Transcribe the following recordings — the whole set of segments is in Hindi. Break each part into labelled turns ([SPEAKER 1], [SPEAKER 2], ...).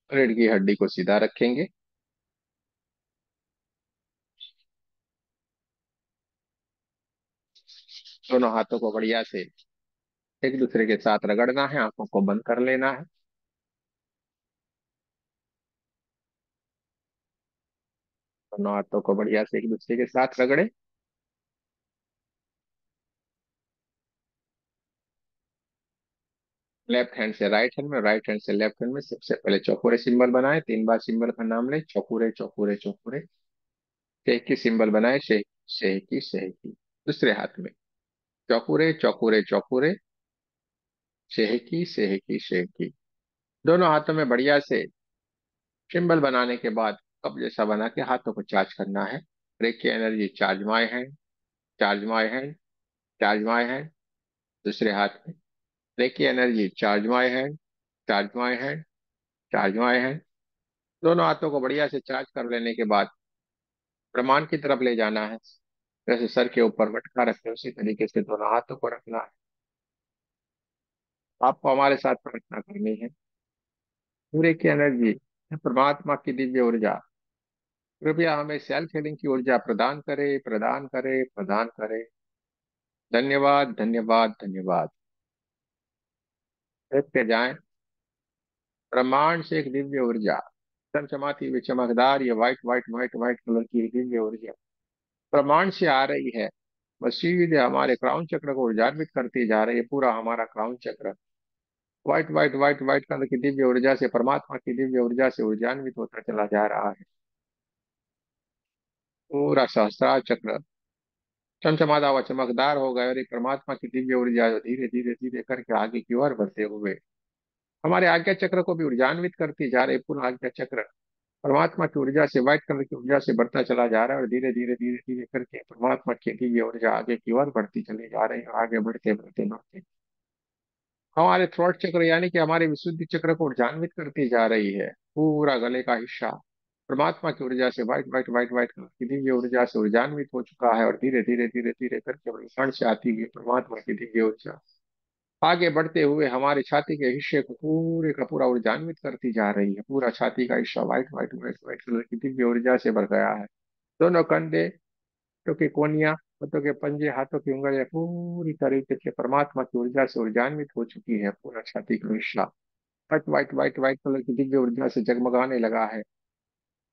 [SPEAKER 1] रीढ़ की हड्डी को सीधा रखेंगे। दोनों हाथों को बढ़िया से एक दूसरे के साथ रगड़ना है, आंखों को बंद कर लेना है। दोनों हाथों को बढ़िया से एक दूसरे के साथ रगड़े। लेफ्ट हैंड से राइट हैंड में, राइट हैंड से लेफ्ट हैंड में सबसे पहले चौकोरे सिंबल बनाए, 3 बार सिंबल का नाम ले, चौकोरे चौकोरे चौकोरे। शेख की सिंबल बनाए, शेख शेखी शेखी। दूसरे हाथ में चौकोरे चौकोरे चौकोरे, शेखी शेखी शेखी। दोनों हाथों में बढ़िया से सिंबल बनाने के बाद कप जैसा बना के हाथों को चार्ज करना है। ब्रेक की energy, charge my hand, charge my hand, charge my hand. दूसरे हाथ में ब्रेक की energy, charge my hand, charge my hand, charge my hand. दोनों हाथों को बढ़िया से चार्ज कर लेने के बाद ब्रह्मांड की तरफ ले जाना है। जैसे सर के ऊपर मटका रखते हैं उसी तरीके से दोनों हाथों को रखना है। आपको हमारे साथ प्रार्थना करनी है। सूर्य की एनर्जी, परमात्मा की दिव्य ऊर्जा कृपया हमें सेल्फ हीलिंग की ऊर्जा प्रदान करे, प्रदान करे, प्रदान करे। धन्यवाद, धन्यवाद, धन्यवाद। देखते जाएं, ब्रह्मांड से एक दिव्य ऊर्जा चमचमाती हुई चमकदार, ये white white white white colour की दिव्य ऊर्जा ब्रह्मांड से आ रही है। बस सीधे हमारे क्राउन चक्र को ऊर्जान्वित करती जा रही है। पूरा हमारा क्राउन चक्र white white white white colour की दिव्य ऊर्जा से, परमात्मा की दिव्य ऊर्जा से ऊर्जान्वित होता चला जा रहा है। पूरा सहस्त्रार चक्र चमचमाता हुआ चमकदार हो गया और एक परमात्मा की दिव्य ऊर्जा जो धीरे धीरे धीरे करके आगे की ओर बढ़ते हुए हमारे आज्ञा चक्र को भी ऊर्जान्वित करती जा रही। पूरा आज्ञा चक्र परमात्मा की ऊर्जा से, व्हाइट कलर की ऊर्जा से बढ़ता चला जा रहा है और धीरे धीरे धीरे धीरे करके परमात्मा की दिव्य ऊर्जा आगे की ओर बढ़ती चली जा रही है। आगे बढ़ते बढ़ते बढ़ते हमारे थ्रोट चक्र यानी कि हमारे विशुद्धि चक्र को ऊर्जान्वित करती जा रही है। पूरा गले का हिस्सा परमात्मा की ऊर्जा से, white white white white colour की दिव्य ऊर्जा से ऊर्जान्वित हो चुका है और धीरे धीरे धीरे धीरे करके ब्रह्मांड से आती हुई परमात्मा की दिव्य ऊर्जा आगे बढ़ते हुए हमारे छाती के हिस्से को पूरे का पूरा ऊर्जान्वित करती जा रही है। पूरा छाती का हिस्सा white white white white colour की दिव्य ऊर्जा से भर गया है। दोनों कंधे, हाथों की कोनियां, हाथों के पंजे, हाथों की उंगलियां पूरी तरीके से परमात्मा की ऊर्जा से ऊर्जान्वित हो चुकी है। पूरा छाती का हिस्सा white white white white colour की दिव्य ऊर्जा से जगमगाने लगा है।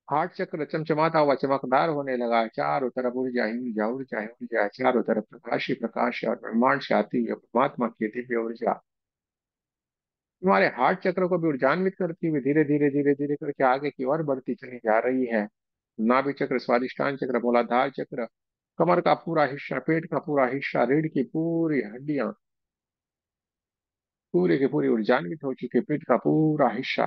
[SPEAKER 1] हार्ट चक्र चमचमाता हुआ चमकदार होने लगा है। चारों तरफ ऊर्जा ही ऊर्जा, ऊर्जा ही ऊर्जा है। चारों तरफ प्रकाश ही प्रकाश है और ब्रह्मांड से आती हुई परमात्मा की दिव्य ऊर्जा तुम्हारे हार्ट चक्र को भी ऊर्जान्वित करती हुई धीरे धीरे धीरे धीरे करके आगे की ओर बढ़ती चली जा रही है। नाभि चक्र, स्वादिष्टान चक्र, मूलाधार चक्र, कमर का पूरा हिस्सा, पेट का पूरा हिस्सा, रीढ़ की पूरी हड्डियां पूरी की पूरी ऊर्जान्वित हो चुकी है। पेट का पूरा हिस्सा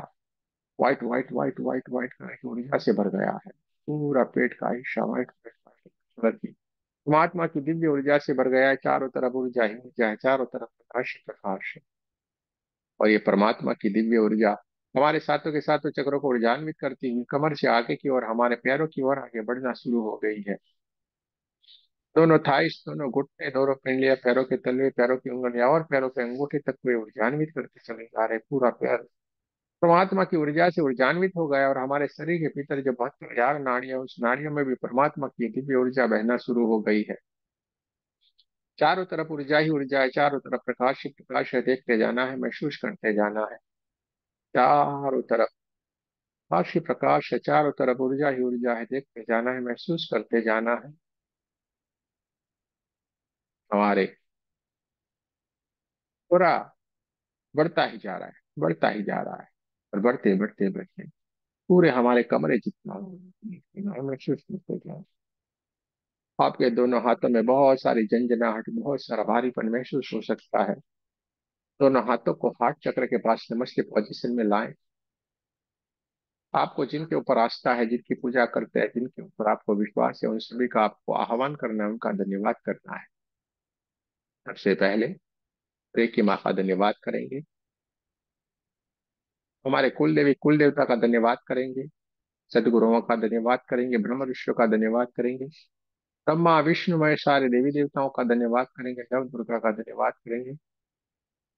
[SPEAKER 1] white white white white white colour की ऊर्जा से भर गया है। पूरा पेट का हिस्सा व्हाइट व्हाइट व्हाइट कलर की परमात्मा की दिव्य ऊर्जा से भर गया है। चारों तरफ ऊर्जा ही ऊर्जा है, चारों तरफ प्रकाश ही प्रकाश है। और ये परमात्मा की दिव्य ऊर्जा हमारे साथों के साथों चक्रों को ऊर्जान्वित करती हुई कमर से आगे की ओर, हमारे पैरों की ओर आगे बढ़ना शुरू हो गई है। दोनों थाइस, दोनों घुटने, दोनों पिंडलियां, पैरों के तलवे, पैरों की उंगलियां और पैरों के अंगूठे तक वे ऊर्जान्वित करते चले जा रहे। पूरा पैर परमात्मा की ऊर्जा से ऊर्जान्वित हो गया और हमारे शरीर के भीतर जो 72,000 नाड़ियां, उस नाड़ियों में भी परमात्मा की दिव्य ऊर्जा बहना शुरू हो गई है। चारों तरफ ऊर्जा ही ऊर्जा है, चारों तरफ प्रकाश ही प्रकाश है। देखते जाना है, महसूस करते जाना है। चारों तरफ प्रकाश ही प्रकाश है, चारों तरफ ऊर्जा ही ऊर्जा है। देखते जाना है, महसूस करते जाना है। हमारे पूरा बढ़ता ही जा रहा है, बढ़ता ही जा रहा है और बढ़ते बढ़ते बढ़ते पूरे हमारे कमरे जितना महसूस करते जाए। आपके दोनों हाथों में बहुत सारी झंझनाहट, बहुत सारा भारीपन महसूस हो सकता है। दोनों हाथों को हार्ट चक्र के पास नमस्ते पोजीशन में लाएं। आपको जिनके ऊपर आस्था है, जिनकी पूजा करते हैं, जिनके ऊपर आपको विश्वास है, उन सभी का आपको आह्वान करना है, उनका धन्यवाद करना है। सबसे पहले रेकी माँ का धन्यवाद करेंगे, हमारे कुल देवी कुल देवता का धन्यवाद करेंगे, सदगुरुओं का धन्यवाद करेंगे, ब्रह्म ऋषियों का धन्यवाद करेंगे, ब्रह्मा विष्णु महेश सारे देवी देवताओं का धन्यवाद करेंगे, नव दुर्गा का धन्यवाद करेंगे,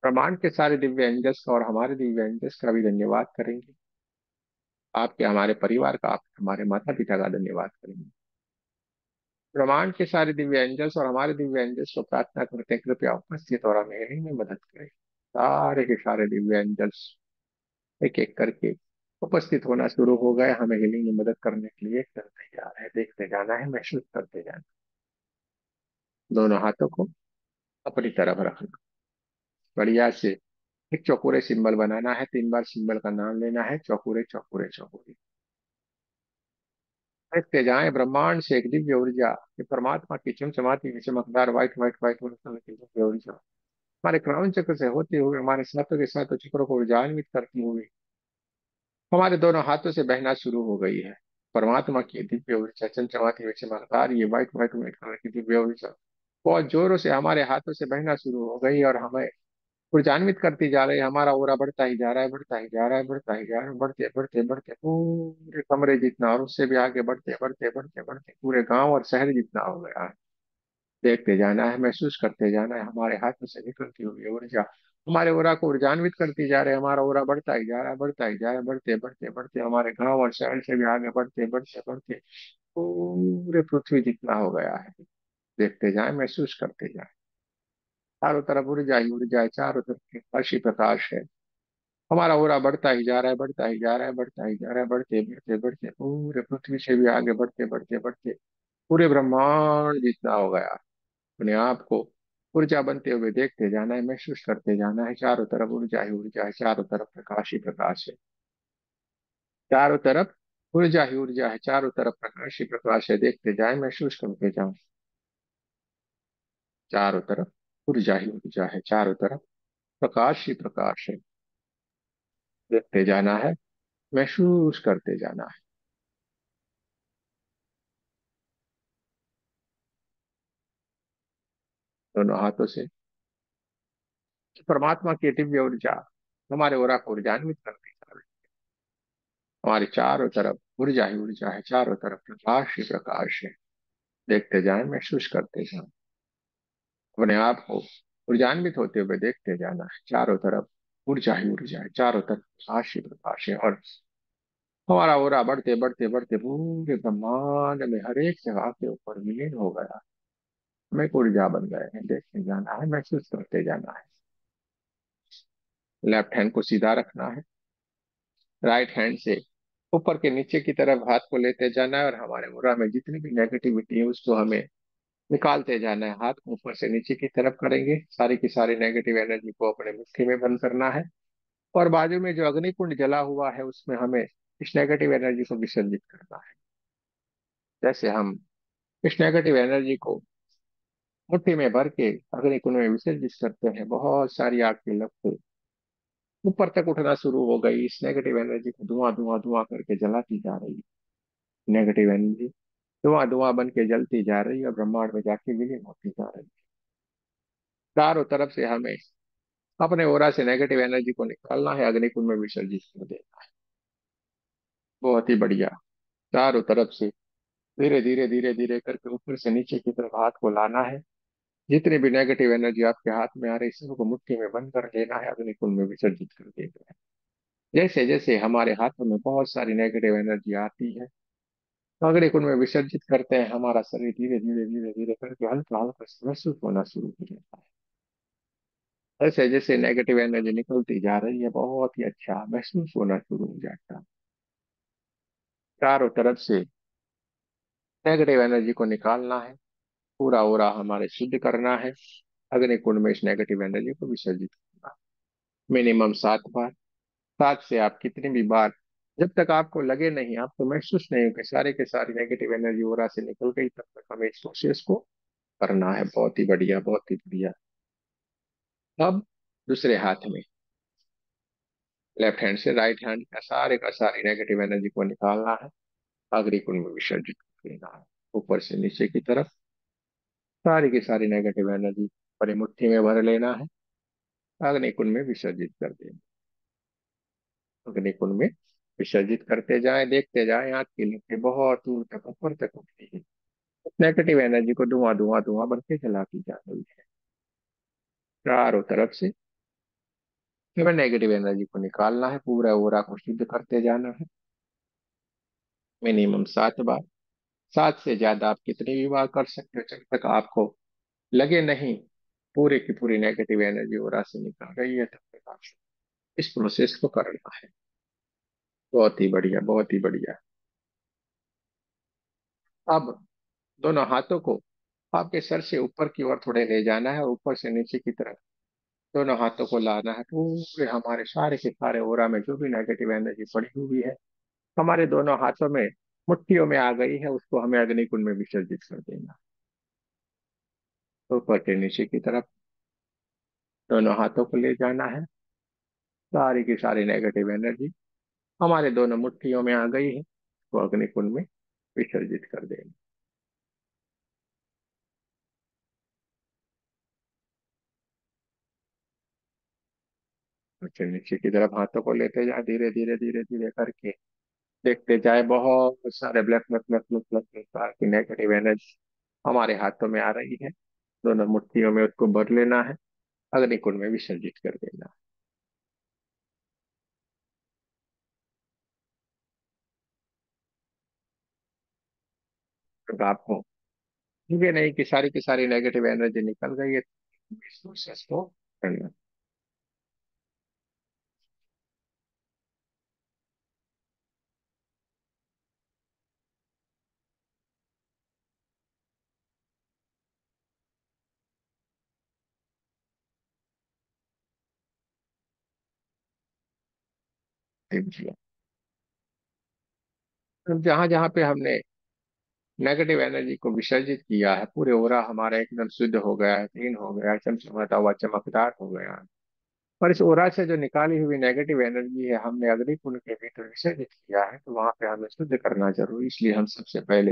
[SPEAKER 1] ब्रह्मांड के सारे दिव्य एंजल्स का और हमारे दिव्य एंजल्स का भी धन्यवाद करेंगे। आपके, हमारे परिवार का, आप हमारे माता पिता का धन्यवाद करेंगे। ब्रह्मांड के सारे दिव्य एंजल्स और हमारे दिव्य एंजल्स को प्रार्थना करते हैं, कृपया उपस्थित और हमें healing में मदद करें। सारे के सारे दिव्य एंजल्स एक एक करके उपस्थित होना शुरू हो गए, हमें हीलिंग में मदद करने के लिए करते जा रहे हैं। देखते जाना है, महसूस करते जाना। दोनों हाथों को अपनी तरफ रखना, बढ़िया से एक चौकोरे सिंबल बनाना है, 3 बार सिंबल का नाम लेना है, चौकोरे चौकोरे चौकोरे। देखते जाएं, ब्रह्मांड से एक दिव्य ऊर्जा, ये परमात्मा की चमचमाती हुई चमकदार व्हाइट व्हाइट व्हाइट की दिव्य ऊर्जा हमारे क्राउन चक्र से होते हुए हमारे सातों के सातों चक्रों को ऊर्जान्वित करती हुई हमारे दोनों हाथों से बहना शुरू हो गई है। परमात्मा की दिव्य ऊर्जा चमचमाती हुई चमकदार ये व्हाइट व्हाइट व्हाइट कलर की दिव्य ऊर्जा बहुत जोरों से हमारे हाथों से बहना शुरू हो गई और हमें ऊर्जान्वित करती जा रही है। हमारा ओरा बढ़ता ही जा रहा है, बढ़ता ही जा रहा है, बढ़ता ही जा रहा है, बढ़ते बढ़ते बढ़ते पूरे कमरे जितना और उससे भी आगे बढ़ते बढ़ते बढ़ते बढ़ते पूरे गांव और शहर जितना हो गया है। देखते जाना है, महसूस करते जाना है, हमारे हाथों से निकलती हुई ऊर्जा हमारे ओरा को ऊर्जान्वित करती जा रही है। हमारा ओरा बढ़ता ही जा रहा है, बढ़ता ही जा रहा है, बढ़ते बढ़ते बढ़ते हमारे गांव और शहर से भी आगे बढ़ते बढ़ते बढ़ते पूरे पृथ्वी जितना हो गया है। देखते जाए, महसूस करते जाए, चारों तरफ ऊर्जा ही ऊर्जा है, चारों तरफ प्रकाश ही प्रकाश है। हमारा ओरा बढ़ता ही जा रहा है, बढ़ता ही जा रहा है, बढ़ता ही जा रहा है, बढ़ते बढ़ते बढ़ते पूरे पृथ्वी से भी आगे बढ़ते बढ़ते बढ़ते पूरे ब्रह्मांड जितना हो गया। अपने आप को ऊर्जा बनते हुए देखते जाना है, महसूस करते जाना है, चारों तरफ ऊर्जा ही ऊर्जा है, चारों तरफ प्रकाश ही प्रकाश है, चारों तरफ ऊर्जा ही ऊर्जा है, चारों तरफ प्रकाश ही प्रकाश है। देखते जाए, महसूस करते जाओ, चारों तरफ ऊर्जा ही ऊर्जा है, चारों तरफ प्रकाश ही प्रकाश है। देखते जाना है, महसूस करते जाना है। दोनों हाथों से परमात्मा की दिव्य ऊर्जा हमारे ओरा को ऊर्जान्वित करती जा रही है। हमारे चारों तरफ ऊर्जा ही ऊर्जा है, चारों तरफ प्रकाश ही प्रकाश है। देखते जाएं, महसूस करते जाएं, अपने आप को ऊर्जान्वित होते हुए देखते जाना है। चारों तरफ ऊर्जा ही ऊर्जा है, चारों तरफ प्रकाश ही प्रकाश है और हमारा ओरा बढ़ते बढ़ते बढ़ते पूरे ब्रह्मांड में हर एक जगह के ऊपर विलीन हो गया। हमें एक ऊर्जा बन गए हैं। देखते जाना है, महसूस करते जाना है। लेफ्ट हैंड को सीधा रखना है, राइट हैंड से ऊपर के नीचे की तरफ हाथ को लेते जाना है और हमारे ओरा में जितनी भी नेगेटिविटी है उसको हमें निकालते जाना है। हाथ को ऊपर से नीचे की तरफ करेंगे, सारी की सारी नेगेटिव एनर्जी को अपने मुट्ठी में बंद करना है और बाजू में जो अग्नि कुंड जला हुआ है उसमें हमें इस नेगेटिव एनर्जी को विसर्जित करना है। जैसे हम इस नेगेटिव एनर्जी को मुट्ठी में भर के अग्नि कुंड में विसर्जित करते हैं, बहुत सारी आग की लपटें ऊपर तक उठना शुरू हो गई। इस नेगेटिव एनर्जी को धुआं धुआं धुआं करके जलाती जा रही है। नेगेटिव एनर्जी धुआं धुआं बन के जलती जा रही है और ब्रह्मांड में जाके विलीन होती जा रही है। चारों तरफ से हमें अपने ओरा से नेगेटिव एनर्जी को निकालना है, अग्निकुंड में विसर्जित कर देना है। बहुत ही बढ़िया। चारों तरफ से धीरे धीरे धीरे धीरे करके ऊपर से नीचे की तरफ हाथ को लाना है। जितनी भी नेगेटिव एनर्जी आपके हाथ में आ रही है सबको मुट्ठी में बंद कर लेना है, अग्निकुंड में विसर्जित कर देना है। जैसे जैसे हमारे हाथों में बहुत सारी नेगेटिव एनर्जी आती है, तो अग्निकुंड में विसर्जित करते हैं, हमारा शरीर धीरे धीरे धीरे धीरे करके हल्का हल्का महसूस होना शुरू हो जाता है। जैसे जैसे नेगेटिव एनर्जी निकलती जा रही है बहुत ही अच्छा महसूस होना शुरू हो जाता है। चारों तरफ से नेगेटिव एनर्जी को निकालना है, पूरा ओरा हमारे शुद्ध करना है, अग्नि कुंड में इस नेगेटिव एनर्जी को विसर्जित करना। मिनिमम 7 बार। 7 से आप कितनी भी बार, जब तक आपको लगे नहीं, आपको महसूस नहीं हो कि सारे के सारी नेगेटिव एनर्जी ओरा से निकल गई, तब तक हमें इस प्रोसेस को करना है। बहुत ही बढ़िया, बहुत ही बढ़िया। अब दूसरे हाथ में लेफ्ट हैंड से राइट हैंड का सारे का सारी नेगेटिव एनर्जी को निकालना है, अग्नि कुंड में विसर्जित कर देना है। ऊपर से नीचे की तरफ सारी की सारी नेगेटिव एनर्जी अपनी मुट्ठी में भर लेना है, अग्नि कुंड में विसर्जित कर देना। अग्नि कुंड में विसर्जित करते जाएं, देखते जाएं, आग की लपटें बहुत दूर तक ऊपर तक उठती है। नेगेटिव एनर्जी को धुआं धुआं धुआं बन के जलाती जा रही है। चारों तरफ से हमें नेगेटिव एनर्जी को निकालना है, पूरा ओरा को शुद्ध करते जाना है, मिनिमम 7 बार। 7 से ज्यादा आप कितनी भी बार कर सकते हो जब तक आपको लगे नहीं पूरी की पूरी नेगेटिव एनर्जी ओरा से निकल रही है, तब तक आप इस प्रोसेस को करना है। बहुत ही बढ़िया, बहुत ही बढ़िया। अब दोनों हाथों को आपके सर से ऊपर की ओर थोड़े ले जाना है और ऊपर से नीचे की तरफ दोनों हाथों को लाना है। पूरे हमारे सारे के सारे ओरा में जो भी नेगेटिव एनर्जी पड़ी हुई है हमारे दोनों हाथों में मुट्ठियों में आ गई है, उसको हमें अग्निकुंड में विसर्जित कर देना। ऊपर से नीचे की तरफ दोनों हाथों को ले जाना है। सारी की सारी नेगेटिव एनर्जी हमारे दोनों मुट्ठियों में आ गई है, तो अग्निकुंड में विसर्जित कर देना। ऊपर नीचे की तरफ हाथों को लेते जाए, धीरे धीरे धीरे धीरे करके देखते जाए, बहुत सारे black black black black black प्रकार की नेगेटिव एनर्जी हमारे हाथों में आ रही है। दोनों मुट्ठियों में उसको भर लेना है, अग्निकुंड में विसर्जित कर देना। तो आपको ये नहीं कि सारी की सारी नेगेटिव एनर्जी निकल गई है, इस प्रोसेस को करना है। अब जहां जहां पे हमने नेगेटिव एनर्जी को विसर्जित किया है, पूरे ओरा हमारा एकदम शुद्ध हो गया है, क्लीन हो गया है, चमचमाता हुआ चमकदार हो गया है। पर इस ओरा से जो निकाली हुई नेगेटिव एनर्जी है हमने अग्निकुंड के भीतर विसर्जित किया है, तो वहां पे हमें शुद्ध करना जरूरी। इसलिए हम सबसे पहले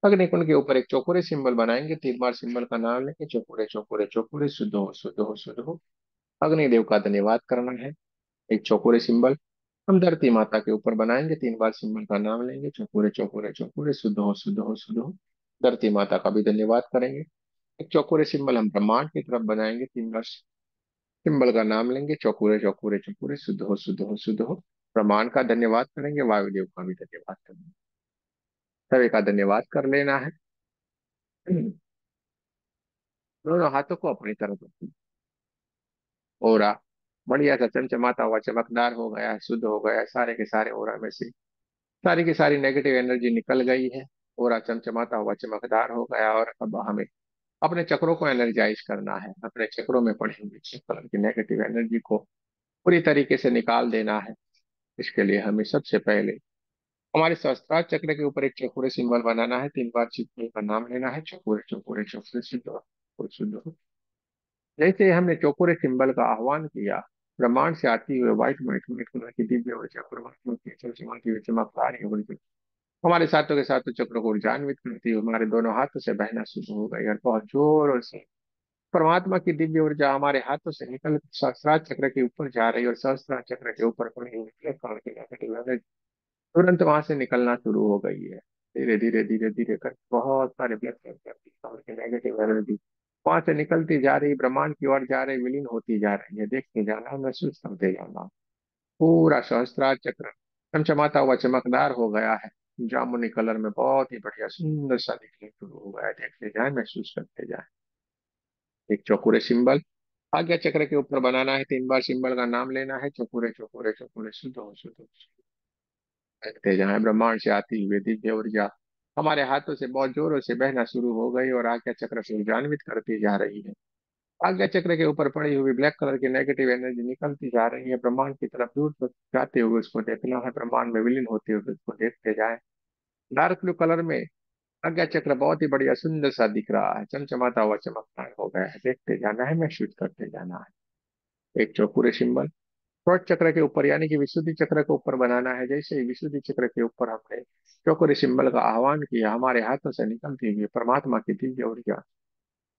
[SPEAKER 1] अग्निकुंड के ऊपर एक चौकोरे सिंबल बनाएंगे, 3 बार सिंबल का नाम लेंगे, चौकोरे चौकोरे चौकोरे, शुद्ध हो शुद्ध हो शुद्ध हो। अग्निदेव का धन्यवाद करना है। एक चौकोरे सिंबल हम धरती माता के ऊपर बनाएंगे, 3 बार सिंबल का नाम लेंगे, चौकोरे चौकोरे चौकोरे, शुद्ध हो शुद्ध हो शुद्ध हो। धरती माता का भी धन्यवाद करेंगे। एक चौकोरे सिंबल हम ब्रह्मांड की तरफ बनाएंगे, 3 बार सिंबल का नाम लेंगे, चौकोरे चौकोरे चौकोरे, शुद्ध हो शुद्ध हो शुद्ध हो। ब्रह्मांड का धन्यवाद करेंगे, वायुदेव का भी धन्यवाद करेंगे। सभी का धन्यवाद कर लेना है। दोनों हाथों को अपनी तरफ रखिए। ओरा बढ़िया सा चमचमाता हुआ चमकदार हो गया है, शुद्ध हो गया है। सारे के सारे ओरा में से सारी की सारी नेगेटिव एनर्जी निकल गई है। ओरा चमचमाता हुआ चमकदार हो गया, और अब हमें अपने चक्रों को एनर्जाइज करना है। अपने चक्रों में पड़ी हुई इस तरह की नेगेटिव एनर्जी को पूरी तरीके से निकाल देना है। इसके लिए हमें सबसे पहले हमारे सहस्त्रार चक्र के ऊपर एक चौकोरे सिंबल बनाना है, 3 बार सिंबल का नाम लेना है, चौकोरे चौकोरे चौकोरे, शुद्ध हो शुद्ध हो। जैसे ही हमने चौकोरे सिंबल का आह्वान किया, ब्रह्मांड से आती हुई व्हाइट व्हाइट व्हाइट कलर की दिव्य ऊर्जा, परमात्मा की चमचमाती हुई चमकदार ऊर्जा हमारे साथों के साथ चक्र को ऊर्जान्वित करती हुई हमारे दोनों हाथों से बहना शुरू हो गई, और बहुत जोरों से परमात्मा की दिव्य ऊर्जा हमारे हाथों से निकल सहस्त्रार चक्र के ऊपर जा रही है, और सहस्त्रार चक्र के ऊपर पड़ी हुई ब्लैक कलर की नेगेटिव एनर्जी तुरंत वहां से निकलना शुरू हो गई है। धीरे धीरे धीरे धीरे कर बहुत सारे ब्लैक कलर की नेगेटिव एनर्जी वहां से निकलती जा रही, ब्रह्मांड की ओर जा रही, विलीन होती जा रही है। देखते जाना, महसूस करते जाना। पूरा सहस्त्रार चक्र चमचमाता हुआ चमकदार हो गया है, जामुनी कलर में बहुत ही बढ़िया सुंदर सा दिखने शुरू हो गया है। देखते जाए, महसूस करते जाए। एक चौकोरे सिंबल आज्ञा चक्र के ऊपर बनाना है, 3 बार सिंबल का नाम लेना है, चौकोरे चौकोरे चौकोरे, शुद्ध हो शुद्ध हो। देखते जाए, ब्रह्मांड से आती हुई दिव्य ऊर्जा हमारे हाथों से बहुत जोरों से बहना शुरू हो गई, और आज्ञा चक्र से ऊर्जान्वित करती जा रही है। आज्ञा चक्र के ऊपर पड़ी हुई ब्लैक कलर की नेगेटिव एनर्जी निकलती जा रही है, ब्रह्मांड की तरफ दूर तक जाते हुए उसको देखना है, ब्रह्मांड में विलीन होते हुए उसको देखते जाए। डार्क ब्लू कलर में आज्ञा चक्र बहुत ही बढ़िया सुंदर सा दिख रहा है, चमचमाता हुआ चमकदार हो गया है। देखते जाना है, महसूस करते जाना है। एक चौकोरे सिंबल थ्रोट चक्र के ऊपर यानी कि विशुद्धि चक्र के ऊपर बनाना है। जैसे ही विशुद्धि चक्र के ऊपर हमने चौकोरे सिंबल का आह्वान किया, हमारे हाथों से निकलती हुई परमात्मा की दिव्य ऊर्जा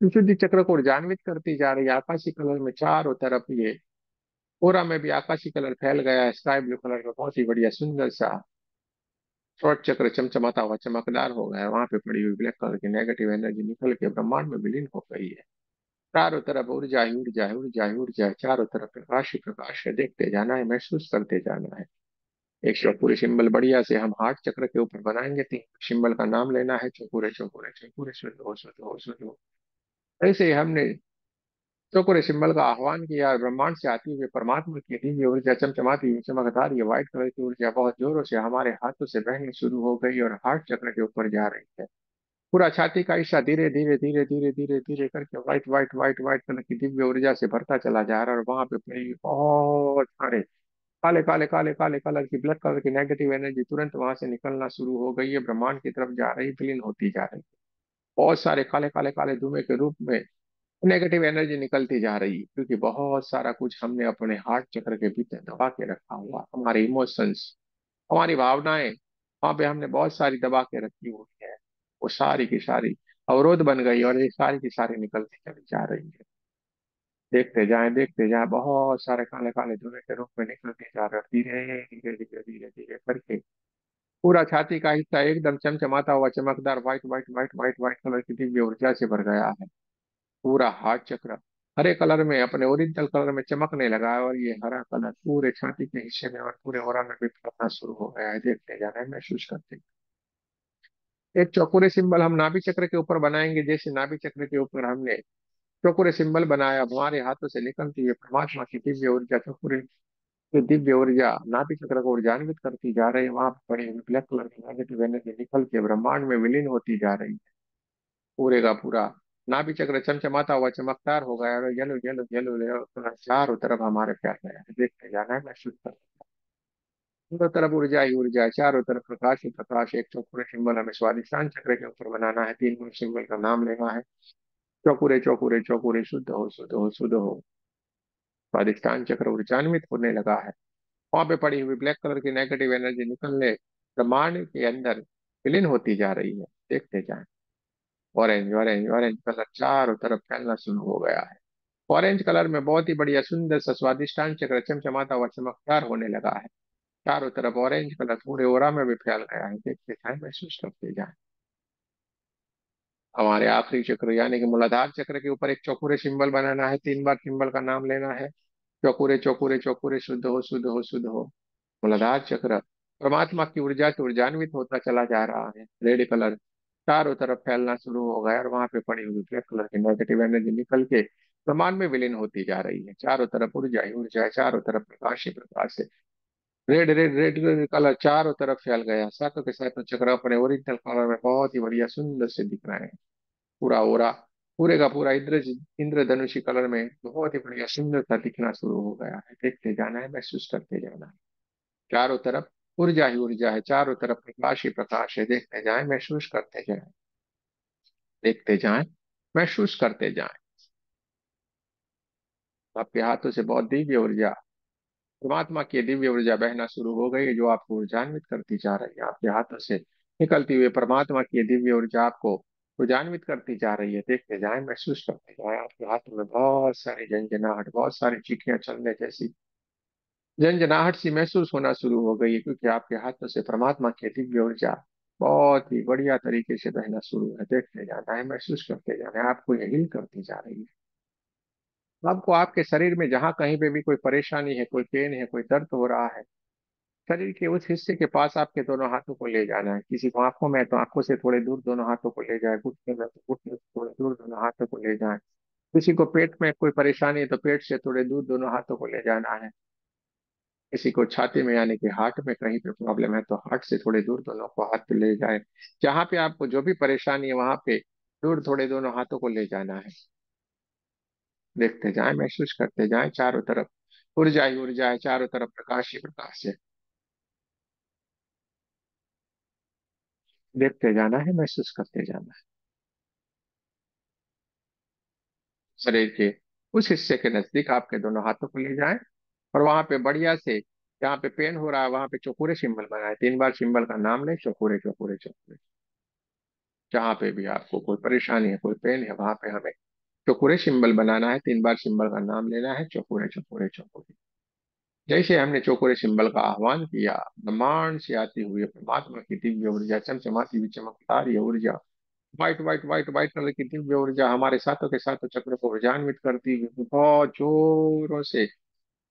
[SPEAKER 1] विशुद्धि चक्र को ऊर्जान्वित करती जा रही है। आकाशी कलर में चारों तरफ ये पूरा में भी आकाशी कलर फैल गया है, स्काई ब्लू कलर का बहुत ही बढ़िया सुंदर सा शॉर्ट चक्र चमचमाता हुआ चमकदार हो गया है। वहां पे पड़ी हुई ब्लैक कलर की नेगेटिव एनर्जी निकल के ब्रह्मांड में विलीन हो गई है। चारों तरफ ऊर्जा ही ऊर्जा है, ऊर्जा ही ऊर्जा है, चारों तरफ प्रकाश ही प्रकाश है। देखते जाना है, महसूस करते जाना है। एक चौकोरे सिंबल बढ़िया से हम हार्ट चक्र के ऊपर बनाएंगे। तीन सिंबल का नाम लेना है, चौकोरे चौकोरे चौकोरे, शुद्ध हो शुद्ध हो शुद्ध हो। ऐसे ही हमने चौकोरे सिंबल का आह्वान किया, ब्रह्मांड से आती हुई परमात्मा की दिव्य ऊर्जा चमचमाती हुई चमकदार ये व्हाइट कलर की ऊर्जा बहुत जोरों से हमारे हाथों से बहनी शुरू हो गई और हार्ट चक्र के ऊपर जा रही है। पूरा छाती का हिस्सा धीरे धीरे धीरे धीरे धीरे धीरे करके white white white white colour की दिव्य ऊर्जा से भरता चला जा रहा है, और वहां पे पड़ी बहुत सारे काले काले काले काले कलर की, ब्लैक कलर की नेगेटिव एनर्जी तुरंत वहां से निकलना शुरू हो गई है, ब्रह्मांड की तरफ जा रही, विलीन होती जा रही है। बहुत सारे काले काले काले धुएं के रूप में नेगेटिव एनर्जी निकलती जा रही है, क्योंकि बहुत सारा कुछ हमने अपने हार्ट चक्र के भीतर दबा के रखा हुआ, हमारे इमोशंस, हमारी भावनाएं वहां पे हमने बहुत सारी दबा के रखी हुई है। वो सारी की सारी अवरोध बन गई और ये सारी की सारी निकलती चली जा रही है। देखते जाएं, बहुत सारे काले काले धुएं के रूप में निकलते जा रहे हैं, धीरे धीरे धीरे धीरे धीरे करके पूरा छाती का हिस्सा एकदम चमचमाता हुआ चमकदार white white white white white colour की दिव्य ऊर्जा से भर गया है। पूरा हार्ट चक्र हरे कलर में, अपने ओरिजिनल कलर में चमकने लगा है, और ये हरा कलर पूरे छाती के हिस्से में और पूरे ओरा में भी फैलना शुरू हो गया है। देखते जा रहे हैं, महसूस करते हैं। एक चौकोरे सिंबल हम नाभि चक्र के ऊपर बनाएंगे। जैसे नाभि चक्र के ऊपर हमने चौकोरे सिंबल बनाया, अब हमारे हाथों से निकलती हुई परमात्मा की दिव्य ऊर्जा, चौकोरे की दिव्य ऊर्जा नाभि चक्र को ऊर्जान्वित करती जा रही है। वहां पर पड़ी हुई ब्लैक कलर की नेगेटिव एनर्जी निकल के ब्रह्मांड में विलीन होती जा रही है। पूरे का पूरा नाभि चक्र चमचमाता हुआ चमकदार हो गया और yellow yellow yellow yellow colour चारों तरफ हमारे फैल गया है। देखते जाना है, महसूस कर, चारों तरफ ऊर्जा ही ऊर्जा है, चारों तरफ प्रकाश ही प्रकाश। एक चौकोरे सिंबल हमें स्वादिष्टान चक्र के ऊपर बनाना है, तीन सिंबल का नाम लेना है, चौकोरे चौकोरे चौकोरे, शुद्ध हो शुद्ध हो शुद्ध हो। स्वादिष्टान चक्र ऊर्जान्वित होने लगा है। वहां पे पड़ी हुई ब्लैक कलर की नेगेटिव एनर्जी निकलने ब्रह्मांड के अंदर विलीन होती जा रही है। देखते जाएं, ऑरेंज ऑरेंज ऑरेंज कलर चारों तरफ फैलना शुरू हो गया है। ऑरेंज कलर में बहुत ही बढ़िया सुंदर सा स्वादिष्टान चक्र चमचमाता हुआ चमकदार होने लगा है। चारों तरफ ऑरेंज कलर पूरे ओरा में भी फैल गया है। देखते जाएं, महसूस करते जाएं। हमारे आखिरी चक्र यानी कि मूलाधार चक्र के ऊपर एक चौकोरे सिंबल बनाना है, तीन बार सिंबल का नाम लेना है, चौकोरे चौकोरे चौकोरे, शुद्ध हो शुद्ध हो शुद्ध हो। मूलाधार चक्र परमात्मा की ऊर्जा से ऊर्जान्वित होता चला जा रहा है। रेड कलर चारों तरफ फैलना शुरू हो गया और वहां पे पड़ी हुई ब्लैक कलर की नेगेटिव एनर्जी निकल के ब्रह्मांड में विलीन होती जा रही है। चारों तरफ ऊर्जा ही ऊर्जा है, चारों तरफ प्रकाश ही प्रकाश है। Red red red red colour चारों तरफ फैल गया, सातों के सातों चक्र अपने ओरिजिनल कलर में बहुत ही बढ़िया सुंदर से दिख रहे हैं। पूरा ओरा पूरे का पूरा इंद्रधनुषी कलर में बहुत ही बढ़िया सुंदर सा दिखना शुरू हो गया है। देखते जाना है, महसूस करते जाना है। चारों तरफ ऊर्जा ही ऊर्जा है, चारों तरफ प्रकाश ही प्रकाश है। देखते जाएं, महसूस करते जाएं, देखते जाएं, महसूस करते जाएं। आपके हाथों से बहुत दिव्य ऊर्जा, परमात्मा की दिव्य ऊर्जा बहना शुरू हो गई है, जो आपको ऊर्जान्वित करती जा रही है। आपके हाथों से निकलती हुई परमात्मा की दिव्य ऊर्जा आपको ऊर्जान्वित करती जा रही है। देखते जाएं, महसूस करते जाएं। आपके हाथों में बहुत सारी झंझनाहट, बहुत सारी चीखियां चलने जैसी झंझनाहट सी महसूस होना शुरू हो गई है, क्योंकि आपके हाथों से परमात्मा की दिव्य ऊर्जा बहुत ही बढ़िया तरीके से बहना शुरू है। देखते जाना है, महसूस करते जाना है। आपको ये हील करती जा रही है। आपको आपके शरीर में जहां कहीं पे भी कोई परेशानी है, कोई पेन है, कोई दर्द हो रहा है, शरीर के उस हिस्से के पास आपके दोनों हाथों को ले जाना है। किसी को आंखों में है तो आंखों से थोड़े दूर दोनों हाथों को ले जाए, घुटने में तो घुटने से थोड़े दूर दोनों हाथों को ले जाए। किसी को पेट में कोई परेशानी है तो पेट से थोड़े दूर दोनों हाथों को ले जाना है। किसी को छाती में यानी कि हार्ट में कहीं पे प्रॉब्लम है तो हार्ट से थोड़े दूर दोनों को हाथ पे ले जाए। जहां पे आपको जो भी परेशानी है वहां पे दूर थोड़े दोनों हाथों को ले जाना है। देखते जाएं, महसूस करते जाएं। चारों तरफ ऊर्जा ही ऊर्जा है, चारों तरफ प्रकाश ही प्रकाश है। देखते जाना है, महसूस करते जाना है। शरीर के उस हिस्से के नजदीक आपके दोनों हाथों को ले जाएं, और वहां पे बढ़िया से जहाँ पे पेन हो रहा है वहां पे चौकोरे सिंबल बनाए, तीन बार सिंबल का नाम लें, चौकोरे चौकोरे चौकोरे। जहाँ पे भी आपको कोई परेशानी है, कोई पेन है, वहां पे हमें चौकोरे सिंबल बनाना है, तीन बार सिंबल का नाम लेना है, चौकोरे चौकोरे चौकोरे। जैसे हमने चौकोरे सिंबल का आह्वान किया, ब्रह्मांड से आती हुई परमात्मा की दिव्य ऊर्जा, चमचमाती हुई चमकदार ये ऊर्जा, white white white white colour की दिव्य ऊर्जा हमारे सातों के सातों चक्र को ऊर्जान्वित करती हुई बहुत जोरों से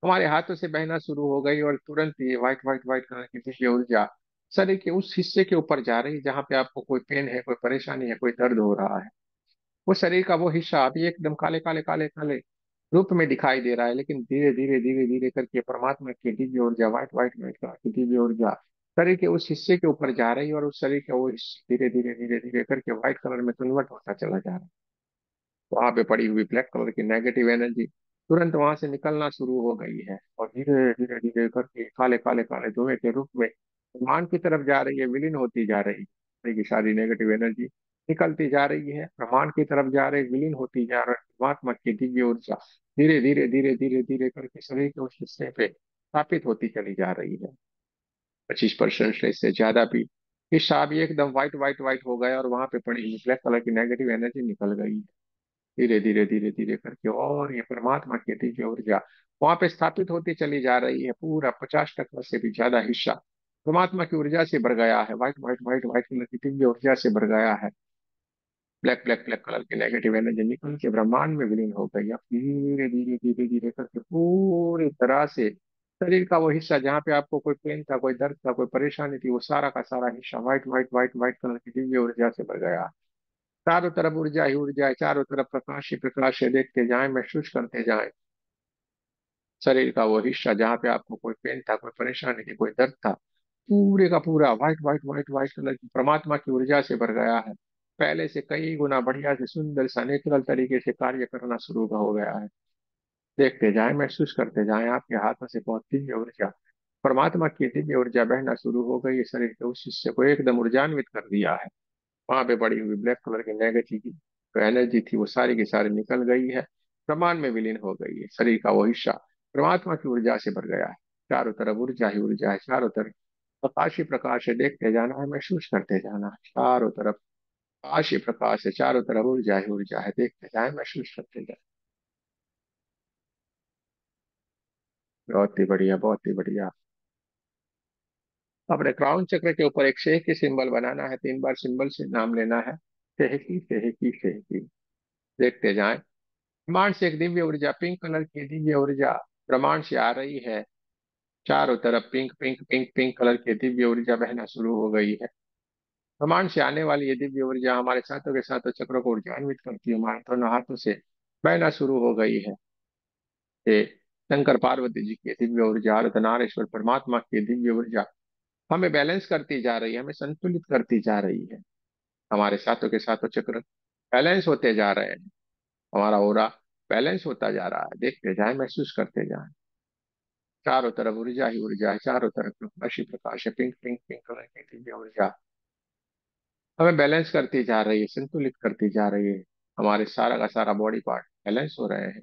[SPEAKER 1] हमारे हाथों से बहना शुरू हो गई और तुरंत ये व्हाइट व्हाइट व्हाइट कलर की दिव्य ऊर्जा शरीर के उस हिस्से के ऊपर जा रही है जहाँ पे आपको कोई पेन है, कोई परेशानी है, कोई दर्द हो रहा है। वो शरीर का वो हिस्सा अभी एकदम काले काले काले काले रूप में दिखाई दे रहा है, लेकिन धीरे धीरे धीरे धीरे करके परमात्मा की दिव्य ऊर्जा व्हाइट व्हाइट व्हाइट कलर की दिव्य ऊर्जा शरीर के उस हिस्से के ऊपर जा रही है और उस शरीर का वो हिस्सा धीरे धीरे धीरे धीरे करके व्हाइट कलर में कन्वर्ट होता चला जा रहा है। वहां पे पड़ी हुई ब्लैक कलर की नेगेटिव एनर्जी तुरंत वहां से निकलना शुरू हो गई है और धीरे धीरे धीरे करके काले काले काले धुएं के रूप में ब्रह्मांड की तरफ जा रही है, विलीन होती जा रही है। सारी की सारी नेगेटिव एनर्जी निकलती जा रही है, ब्रह्मांड की तरफ जा रही, विलीन होती जा रही है। परमात्मा की दिव्य ऊर्जा धीरे धीरे धीरे धीरे धीरे करके शरीर के उस हिस्से पे स्थापित होती चली जा रही है। 25% से इससे ज्यादा भी हिस्सा अभी एकदम व्हाइट व्हाइट व्हाइट हो गया और वहां पे पड़ी हुई ब्लैक कलर की नेगेटिव एनर्जी निकल गई। धीरे धीरे धीरे धीरे करके और ये परमात्मा की दिव्य ऊर्जा वहां पे स्थापित होती चली जा रही है। पूरा 50% से भी ज्यादा हिस्सा परमात्मा की ऊर्जा से भर गया है, white white white white colour की दिव्य ऊर्जा से भर गया है। ब्लैक ब्लैक ब्लैक कलर की नेगेटिव एनर्जी निकल के ब्रह्मांड में विलीन हो गई। अब धीरे धीरे धीरे धीरे करके पूरी तरह से शरीर का वो हिस्सा जहाँ पे आपको कोई पेन था, कोई दर्द था, कोई परेशानी थी, वो सारा का सारा हिस्सा white white white white colour की दिव्य ऊर्जा से भर गया। चारों तरफ ऊर्जा ही ऊर्जा है, चारों तरफ प्रकाश ही प्रकाश है। देखते जाएं, महसूस करते जाएं शरीर का वो हिस्सा जहाँ पे आपको कोई पेन था, कोई परेशानी थी, कोई दर्द था, पूरे का पूरा white white white white colour की परमात्मा की ऊर्जा से भर गया है। पहले से कई गुना बढ़िया से सुंदर सा नेचुरल तरीके से कार्य करना शुरू हो गया है। देखते जाएं, महसूस करते जाएं, आपके हाथों से बहुत दिव्य ऊर्जा, परमात्मा की दिव्य ऊर्जा बहना शुरू हो गई है। शरीर के उस हिस्से को एकदम ऊर्जान्वित कर दिया है। वहां पे पड़ी हुई ब्लैक कलर की नेगेटिव की जो एनर्जी थी वो सारी की सारी निकल गई है, ब्रह्मांड में विलीन हो गई है। शरीर का वो हिस्सा परमात्मा की ऊर्जा से भर गया है। चारों तरफ ऊर्जा ही ऊर्जा है, चारों तरफ प्रकाश ही प्रकाश है। देखते जाना है, महसूस करते जाना है, चारों तरफ प्रकाश ही प्रकाश है, चारों तरफ ऊर्जा ही ऊर्जा है। देखते जाए, महसूस करते जाए। बहुत ही बढ़िया, बहुत ही बढ़िया। अपने क्राउन चक्र के ऊपर एक शेख की सिंबल बनाना है, 3 बार सिंबल से नाम लेना है, शेहकी शेहकी शेहकी। देखते जाएं, ब्रह्मांड से एक दिव्य ऊर्जा, पिंक कलर की दिव्य ऊर्जा ब्रह्मांड से आ रही है। चारों तरफ pink pink pink pink colour की दिव्य ऊर्जा बहना शुरू हो गई है। ब्रह्मांड से आने वाली ये दिव्य ऊर्जा हमारे सातों के सातों चक्रों को ऊर्जान्वित करती है, हमारे दोनों हाथों से बहना शुरू हो गई है। ये शंकर पार्वती जी की दिव्य ऊर्जा, अर्धनारीश्वर परमात्मा की दिव्य ऊर्जा हमें बैलेंस करती जा रही है, हमें संतुलित करती जा रही है। हमारे सातों के सातों चक्र बैलेंस होते जा रहे हैं, हमारा ओरा बैलेंस होता जा रहा है। देखते जाए, महसूस करते जाए, चारों तरफ ऊर्जा ही ऊर्जा है, चारों तरफ प्रकाश ही प्रकाश है। पिंक पिंक पिंक कलर की दिव्य ऊर्जा हमें बैलेंस करती जा रही है, संतुलित करती जा रही है। हमारे सारा का सारा बॉडी पार्ट बैलेंस हो रहे हैं।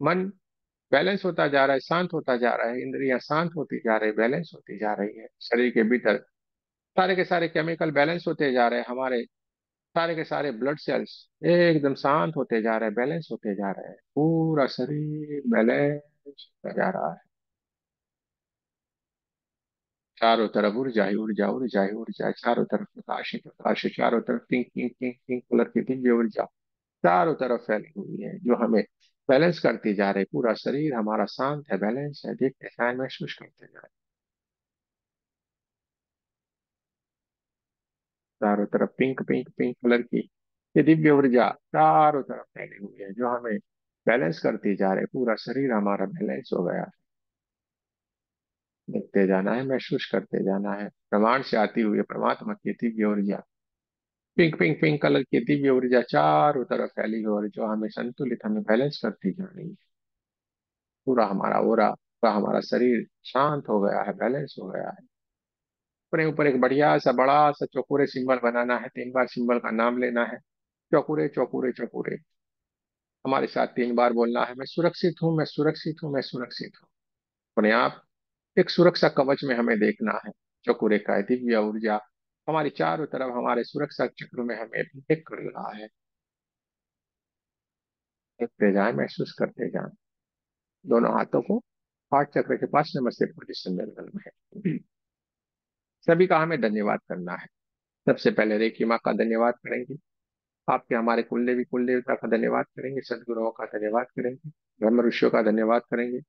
[SPEAKER 1] मन बैलेंस होता जा रहा है, शांत होता जा रहा है, इंद्रियां शांत होती जा रही, बैलेंस होती जा रही है। शरीर के भीतर सारे के सारे केमिकल बैलेंस होते जा रहे हैं। हमारे सारे के सारे ब्लड सेल्स एकदम शांत होते जा रहे हैं, बैलेंस होते जा रहे हैं। पूरा शरीर बैलेंस होता जा रहा है। चारों तरफ ऊर्जा ही ऊर्जा, ऊर्जा ही ऊर्जा है, चारों तरफ प्रकाश ही प्रकाश है, चारों तरफ pink pink pink pink colour की दिव्य ऊर्जा चारों तरफ फैली हुई है जो हमें बैलेंस करती जा रही है। पूरा शरीर हमारा शांत है, बैलेंस है। देखते हैं, महसूस करते जाए, चारों तरफ पिंक पिंक पिंक कलर की ये दिव्य ऊर्जा चारों तरफ फैली हुई है जो हमें बैलेंस करती जा रही है। पूरा शरीर हमारा बैलेंस हो गया। देखते जाना है, महसूस करते जाना है, प्रमाण से आती हुई है परमात्मा की दिव्य ऊर्जा, पिंक पिंक पिंक कलर की दिव्य ऊर्जा चारों तरफ फैली है और जो हमें संतुलित, हमें बैलेंस करती जा रही है। पूरा हमारा ओरा, पूरा हमारा शरीर शांत हो गया है, बैलेंस हो गया है। अपने ऊपर एक बढ़िया सा बड़ा सा चौकोरे सिंबल बनाना है, 3 बार सिंबल का नाम लेना है, चौकुरे चौकुरे चौकुरे। हमारे साथ 3 बार बोलना है, मैं सुरक्षित हूँ, मैं सुरक्षित हूँ, मैं सुरक्षित हूँ। अपने आप एक सुरक्षा कवच में हमें देखना है। चौकुरे का है दिव्य ऊर्जा हमारी चारों तरफ हमारे सुरक्षा चक्र में हमें देख कर रहा है। देखते जाए, महसूस करते जाए, दोनों हाथों को हार्ट चक्र के पास नमस्ते पोजिशन में रखना है। सभी का हमें धन्यवाद करना है। सबसे पहले रेखी माँ का धन्यवाद करेंगे, आपके हमारे कुल देवता का धन्यवाद करेंगे, सदगुरुओं का धन्यवाद करेंगे, ब्रह्म ऋषियों का धन्यवाद करेंगे,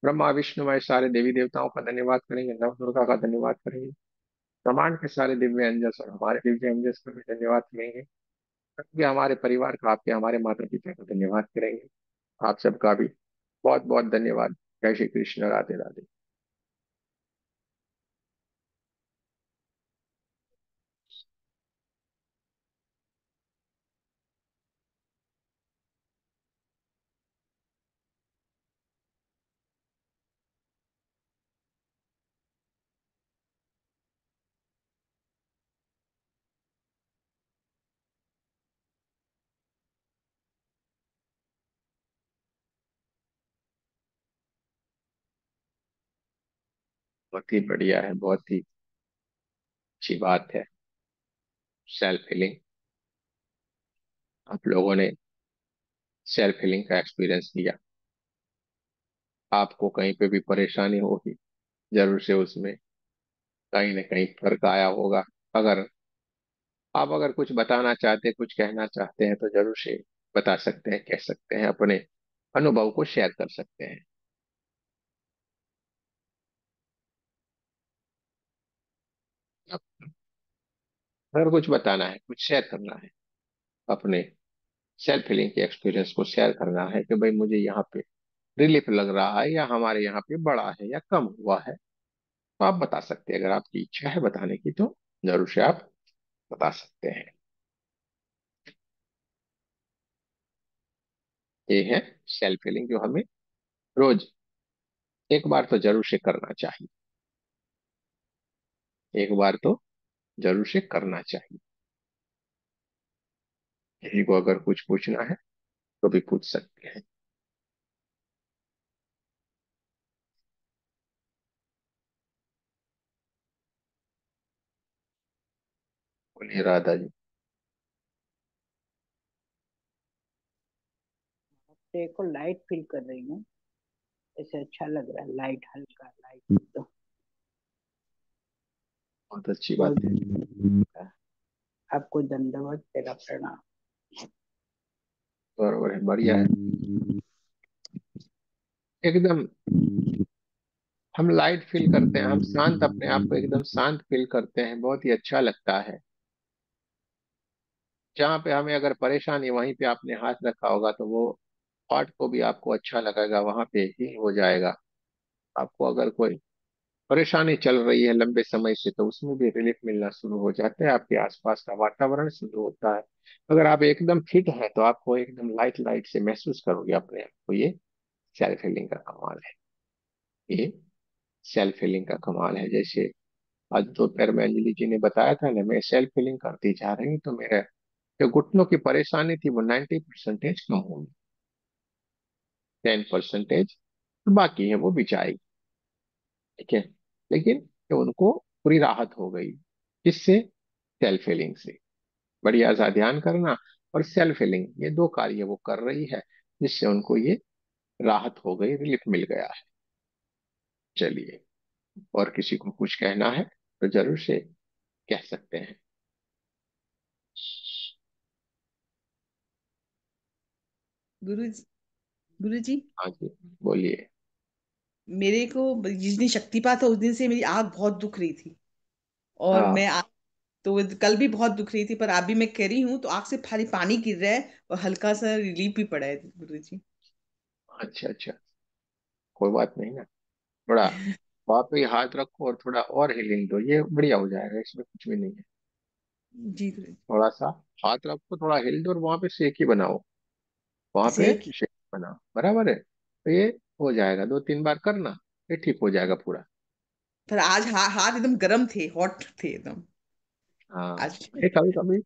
[SPEAKER 1] ब्रह्मा विष्णु महेश सारे देवी देवताओं का धन्यवाद करेंगे, नव दुर्गा का धन्यवाद करेंगे, ब्रह्मांड के सारे दिव्य अंजस और हमारे दिव्य अंजस का भी धन्यवाद करेंगे, क्योंकि हमारे परिवार का, आपके हमारे माता पिता का धन्यवाद करेंगे। आप सबका भी बहुत बहुत धन्यवाद। जय श्री कृष्ण, राधे राधे। बहुत ही बढ़िया है, बहुत ही अच्छी बात है। सेल्फ हीलिंग, आप लोगों ने सेल्फ हीलिंग का एक्सपीरियंस किया। आपको कहीं पे भी परेशानी होगी, जरूर से उसमें कहीं ना कहीं फर्क आया होगा। अगर आप अगर कुछ बताना चाहते हैं, कुछ कहना चाहते हैं, तो जरूर से बता सकते हैं, कह सकते हैं, अपने अनुभव को शेयर कर सकते हैं। अब अगर कुछ बताना है, कुछ शेयर करना है, अपने सेल्फ हीलिंग के एक्सपीरियंस को शेयर करना है कि भाई मुझे यहाँ पे रिलीफ लग रहा है, या हमारे यहाँ पे बढ़ा है या कम हुआ है, तो आप बता सकते हैं। अगर आपकी इच्छा है बताने की तो जरूर से आप बता सकते हैं। ये है सेल्फ हीलिंग, जो हमें रोज एक बार तो जरूर से करना चाहिए। एक बार तो जरूर से करना चाहिए। किसी को अगर कुछ पूछना है तो भी पूछ सकते हैं। बोलिए राधा जी।
[SPEAKER 2] देखो लाइट फील कर रही हूँ, ऐसे अच्छा लग रहा है, लाइट हल्का लाइट तो
[SPEAKER 1] बहुत अच्छी बात है।
[SPEAKER 2] बहुत। आपको दंडवत तेरा प्रणाम।
[SPEAKER 1] बरोबर है, बढ़िया है। एकदम हम लाइट फील करते हैं, हम शांत, अपने आप को एकदम शांत फील करते हैं, बहुत ही अच्छा लगता है। जहाँ पे हमें अगर परेशानी, वहीं पे आपने हाथ रखा होगा तो वो पार्ट को भी आपको अच्छा लगेगा, वहां पे ही हो जाएगा। आपको अगर कोई परेशानी चल रही है लंबे समय से, तो उसमें भी रिलीफ मिलना शुरू हो जाता है, आपके आसपास का वातावरण शुरू होता है। अगर आप एकदम फिट हैं तो आपको एकदम लाइट लाइट से महसूस करोगे अपने आप को। ये सेल्फ हीलिंग का कमाल है। ये सेल्फ हीलिंग का कमाल है। जैसे आज दोपहर में अंजलि जी ने बताया था ना, मैं सेल्फ हीलिंग करती जा रही हूँ, तो मेरा जो घुटनों की परेशानी थी वो 90% कम होगी। 10% बाकी है, वो भी जाएगी। ठीक है, लेकिन कि उनको पूरी राहत हो गई। किससे? सेल्फ हीलिंग से। बढ़िया सा ध्यान करना और सेल्फ हीलिंग, ये दो कार्य वो कर रही है, जिससे उनको ये राहत हो गई, रिलीफ मिल गया है। चलिए, और किसी को कुछ कहना है तो जरूर से कह सकते हैं।
[SPEAKER 3] गुरु गुरु जी,
[SPEAKER 1] हाँ जी, बोलिए।
[SPEAKER 3] मेरे को जिस दिन शक्तिपात था उस दिन से मेरी आंख बहुत दुख रही थी। और
[SPEAKER 1] हाँ,
[SPEAKER 3] तो कल भी बहुत दुख रही थी, पर अभी मैं कह रही हूँ तो आंख से खाली पानी गिर रहा है और हल्का सा रिलीफ भी पड़ा है गुरु जी।
[SPEAKER 1] अच्छा अच्छा, कोई बात नहीं ना। थोड़ा वहां पे हाथ रखो और थोड़ा और हीलिंग दो, ये बढ़िया हो जाएगा, इसमें कुछ भी नहीं है।
[SPEAKER 3] जी गुरु जी।
[SPEAKER 1] थोड़ा सा हाथ रखो, थोड़ा हिल दो, और वहां पे सेक ही बनाओ। वहां पे
[SPEAKER 3] से की
[SPEAKER 1] शेक बनाओ, बराबर है, तो ये हो जाएगा। 2-3 बार करना, ये ठीक हो जाएगा पूरा।
[SPEAKER 3] पर आज हाथ एकदम गर्म थे, हॉट थे एकदम
[SPEAKER 1] हाँ,
[SPEAKER 3] आज।
[SPEAKER 1] ये कभी कभी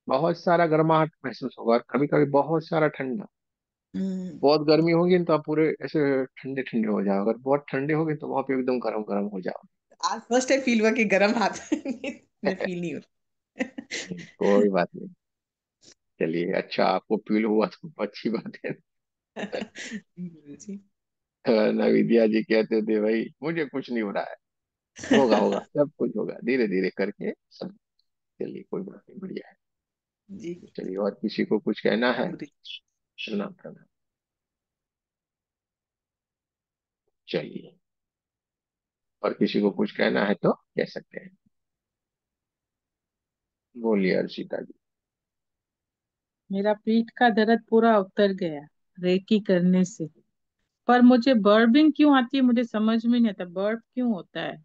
[SPEAKER 1] बहुत सारा गर्माहट महसूस होगा, और कभी कभी बहुत सारा ठंडा।
[SPEAKER 3] हम्म,
[SPEAKER 1] बहुत गर्मी होगी तो आप पूरे ऐसे ठंडे ठंडे हो जाओ, अगर बहुत ठंडे होगे तो वहां पे एकदम गर्म गर्म हो जाओ।
[SPEAKER 3] आज फर्स्ट टाइम फील हुआ कि गर्म हाथ में फील नहीं होता।
[SPEAKER 1] कोई बात नहीं। चलिए, अच्छा आपको फील हुआ तो अच्छी बात है।
[SPEAKER 3] गुरु जी।
[SPEAKER 1] ना विद्या जी कहते थे, भाई मुझे कुछ नहीं हो रहा है, होगा होगा, सब कुछ होगा, धीरे धीरे करके सब। चलिए, कोई बात नहीं, बढ़िया है।
[SPEAKER 3] जी
[SPEAKER 1] चलिए, और किसी को कुछ कहना है?
[SPEAKER 3] गुरु जी।
[SPEAKER 1] प्रणाम प्रणाम। चलिए, और किसी को कुछ कहना है तो कह सकते हैं। बोलिए अर्षिता जी।
[SPEAKER 4] मेरा पीठ का दर्द पूरा उतर गया रेकी करने से। पर मुझे बर्बिंग क्यों आती है, मुझे समझ में नहीं आता बर्ब क्यों होता है।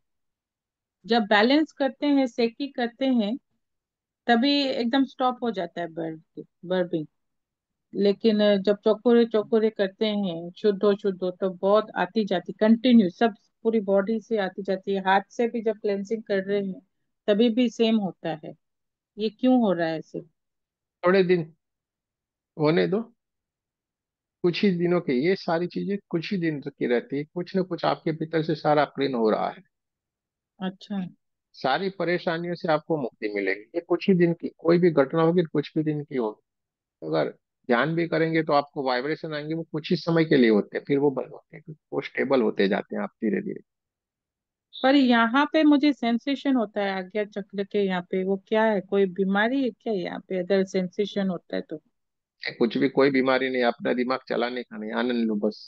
[SPEAKER 4] जब बैलेंस करते हैं, सेकी करते हैं, तभी एकदम स्टॉप हो जाता है बर्बिंग। लेकिन जब चौकोरे चौकोरे करते हैं, शुद्ध हो तो बहुत आती जाती कंटिन्यू, सब पूरी बॉडी से आती जाती है। हाथ से भी जब क्लेंजिंग कर रहे हैं तभी भी सेम होता है। ये क्यों हो रहा है ऐसे?
[SPEAKER 1] थोड़े दिन होने दो, कुछ ही दिनों के, ये सारी चीजें कुछ ही दिन की रहती है, कुछ ना कुछ आपके भीतर से सारा क्लीन हो रहा है।
[SPEAKER 4] अच्छा।
[SPEAKER 1] सारी परेशानियों से आपको मुक्ति मिलेगी, ये कुछ ही दिन की कोई भी घटना होगी, कुछ भी दिन की होगी। अगर ध्यान भी करेंगे तो आपको वाइब्रेशन आएंगे, वो कुछ ही समय के लिए होते हैं, फिर वो बंद होते हैं, वो स्टेबल होते जाते हैं आप धीरे धीरे।
[SPEAKER 4] पर यहाँ पे मुझे सेंसेशन होता है आज्ञा चक्र के यहाँ पे, वो क्या है, कोई बीमारी है क्या यहाँ पे अगर सेंसेशन होता है तो?
[SPEAKER 1] कुछ भी, कोई बीमारी नहीं, अपना दिमाग चलाने का नहीं, आनंद लो बस।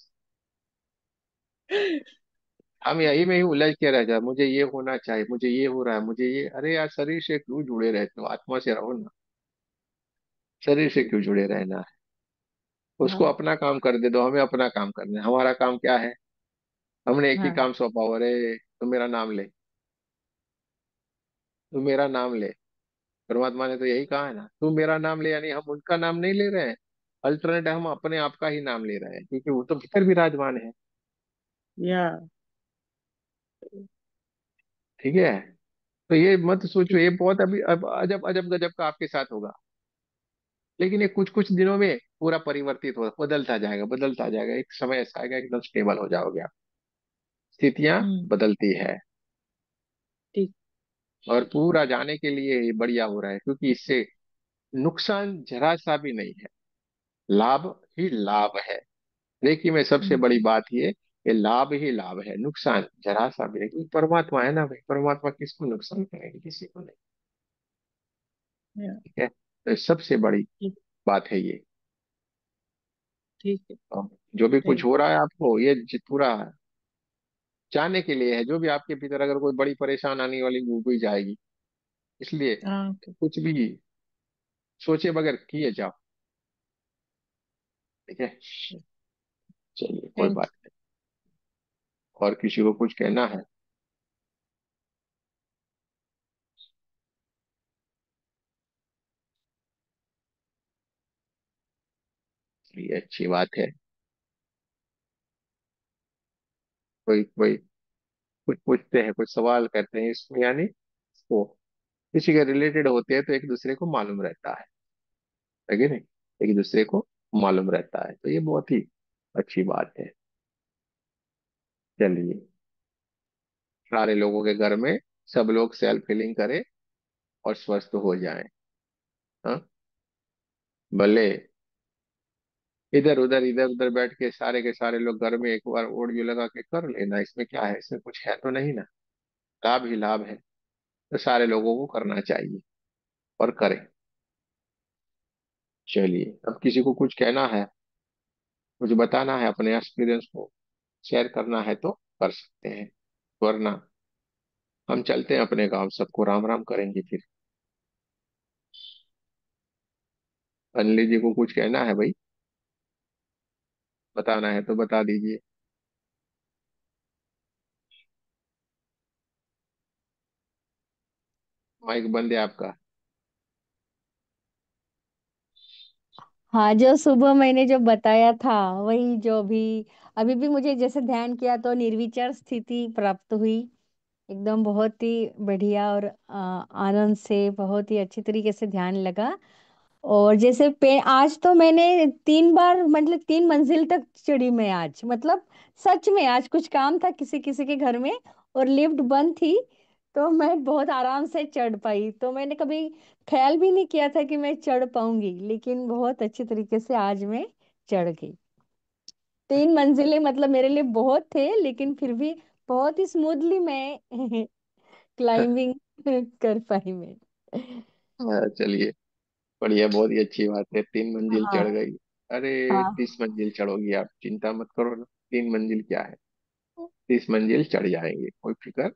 [SPEAKER 1] हम यही में ही उलझ के रह जाए, मुझे ये होना चाहिए, मुझे ये हो रहा है, मुझे ये, अरे यार शरीर से क्यों जुड़े रहते हो, आत्मा से रहो ना। शरीर से क्यों जुड़े रहना है? उसको
[SPEAKER 4] हाँ।
[SPEAKER 1] अपना काम कर दे दो, हमें अपना काम करना है। हमारा काम क्या है? हमने एक ही
[SPEAKER 4] हाँ।
[SPEAKER 1] काम सौंपा हो, अरे तू मेरा नाम ले, तू मेरा नाम ले। परमात्मा ने तो यही कहा है ना, तू मेरा नाम ले, यानी हम उनका नाम नहीं ले रहे हैं, अल्टरनेट हम अपने आप का ही नाम ले रहे हैं, क्योंकि वो तो भीतर विराजमान है।
[SPEAKER 4] या।
[SPEAKER 1] ठीक है, तो ये मत सोचो ये बहुत अभी अब अजब अजब गजब का आपके साथ होगा, लेकिन ये कुछ कुछ दिनों में पूरा परिवर्तित हो, बदलता जाएगा, बदलता जाएगा, एक समय ऐसा आएगा एकदम स्टेबल हो जाओगे आप। स्थितियां
[SPEAKER 4] हम्म।
[SPEAKER 1] बदलती है,
[SPEAKER 4] ठीक।
[SPEAKER 1] और पूरा जाने के लिए ये बढ़िया हो रहा है, क्योंकि इससे नुकसान जरा सा भी नहीं है, लाभ ही लाभ है। देखिए मैं सबसे
[SPEAKER 4] हम्म।
[SPEAKER 1] बड़ी बात ये लाभ ही लाभ है, नुकसान जरा सा भी नहीं, क्योंकि परमात्मा है ना भाई, परमात्मा किसको नुकसान करेंगे, किसी को नहीं।
[SPEAKER 4] या।
[SPEAKER 1] ठीक है, तो ये सबसे बड़ी
[SPEAKER 4] ठीक।
[SPEAKER 1] बात है ये।
[SPEAKER 4] ठीक है।
[SPEAKER 1] और जो भी कुछ
[SPEAKER 4] थैंक।
[SPEAKER 1] हो रहा है आपको, ये पूरा जाने के लिए है, जो भी आपके भीतर अगर कोई बड़ी परेशान आने वाली, वो भी जाएगी। इसलिए
[SPEAKER 4] हाँ, ओके।
[SPEAKER 1] कुछ भी सोचे बगैर किए जाओ। ठीक है, चलिए कोई
[SPEAKER 4] थैंक
[SPEAKER 1] बात नहीं। और किसी को कुछ कहना है? ये अच्छी बात है। कोई कोई कुछ पूछते हैं, कुछ सवाल करते हैं इसमें, यानी इसको किसी के रिलेटेड होते हैं तो एक दूसरे को मालूम रहता है कि नहीं, एक दूसरे को मालूम रहता है, तो ये बहुत ही अच्छी बात है। चलिए, सारे लोगों के घर में सब लोग सेल्फ हीलिंग करें और स्वस्थ हो जाएं। हाँ, भले इधर उधर बैठ के सारे के सारे लोग घर में एक बार ऑडियो लगा के कर लेना, इसमें क्या है, इसमें कुछ है तो नहीं ना, लाभ ही लाभ है, तो सारे लोगों को करना चाहिए और करें। चलिए, अब किसी को कुछ कहना है, कुछ बताना है, अपने एक्सपीरियंस को शेयर करना है तो कर सकते हैं, वरना हम चलते हैं अपने गांव, सबको राम राम करेंगे फिर। अनिल जी को कुछ कहना है भाई, बताना है तो बता दीजिए। माइक बंद है आपका।
[SPEAKER 5] हाँ, जो सुबह मैंने जो बताया था वही जो भी अभी भी मुझे जैसे ध्यान किया तो निर्विचार स्थिति प्राप्त हुई। एकदम बहुत ही बढ़िया और आनंद से बहुत ही अच्छी तरीके से ध्यान लगा। और जैसे पे आज तो मैंने 3 बार मतलब 3 मंजिल तक चढ़ी मैं आज, मतलब सच में आज कुछ काम था किसी किसी के घर में और लिफ्ट बंद थी, तो मैं बहुत आराम से चढ़ पाई। तो मैंने कभी ख्याल भी नहीं किया था कि मैं चढ़ पाऊंगी, लेकिन बहुत अच्छी तरीके से आज मैं चढ़ गई। 3 मंजिलें मतलब मेरे लिए बहुत थे, लेकिन फिर भी बहुत ही स्मूथली मैं क्लाइंबिंग कर पाई मैं।
[SPEAKER 1] चलिए, बढ़िया, बहुत ही अच्छी बात है, 3 मंजिल चढ़
[SPEAKER 5] हाँ।
[SPEAKER 1] गई। अरे
[SPEAKER 5] हाँ।
[SPEAKER 1] 30 मंजिल चढ़ोगी आप, चिंता मत करो ना, 3 मंजिल क्या है। 30 मंजिल चढ़ जाएंगे, कोई फिक्र